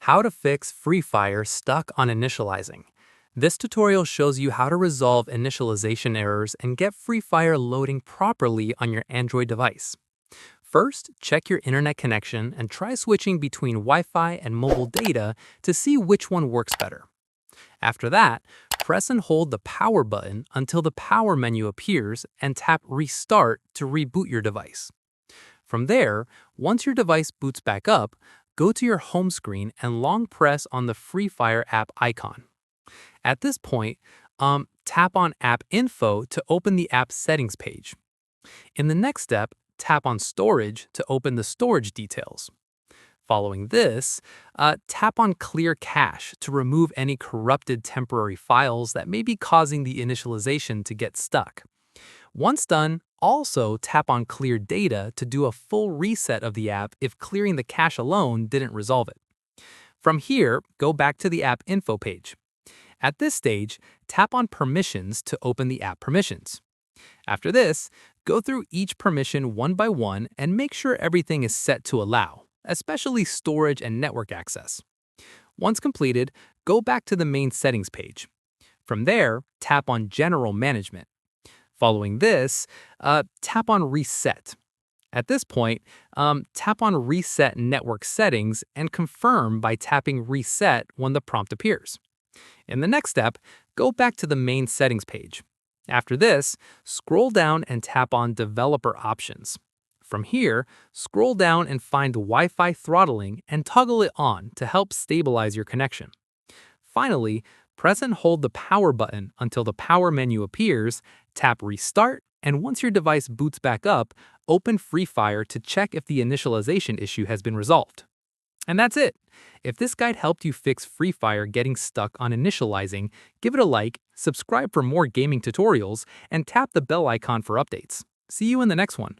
How to fix Free Fire stuck on initializing. This tutorial shows you how to resolve initialization errors and get Free Fire loading properly on your Android device. First, check your internet connection and try switching between Wi-Fi and mobile data to see which one works better. After that, press and hold the power button until the power menu appears and tap Restart to reboot your device. From there, once your device boots back up, go to your home screen and long press on the Free Fire app icon. At this point, tap on App Info to open the app settings page. In the next step, tap on Storage to open the storage details. Following this, tap on Clear Cache to remove any corrupted temporary files that may be causing the initialization to get stuck. Once done, also tap on Clear Data to do a full reset of the app if clearing the cache alone didn't resolve it. From here, go back to the App Info page. At this stage, tap on Permissions to open the app permissions. After this, go through each permission one by one and make sure everything is set to allow, especially storage and network access. Once completed, go back to the main settings page. From there, tap on General Management. Following this, tap on Reset. At this point, tap on Reset Network Settings and confirm by tapping Reset when the prompt appears. In the next step, go back to the main settings page. After this, scroll down and tap on Developer Options. From here, scroll down and find Wi-Fi throttling and toggle it on to help stabilize your connection. Finally, press and hold the power button until the power menu appears, tap Restart, and once your device boots back up, open Free Fire to check if the initialization issue has been resolved. And that's it. If this guide helped you fix Free Fire getting stuck on initializing, give it a like, subscribe for more gaming tutorials, and tap the bell icon for updates. See you in the next one.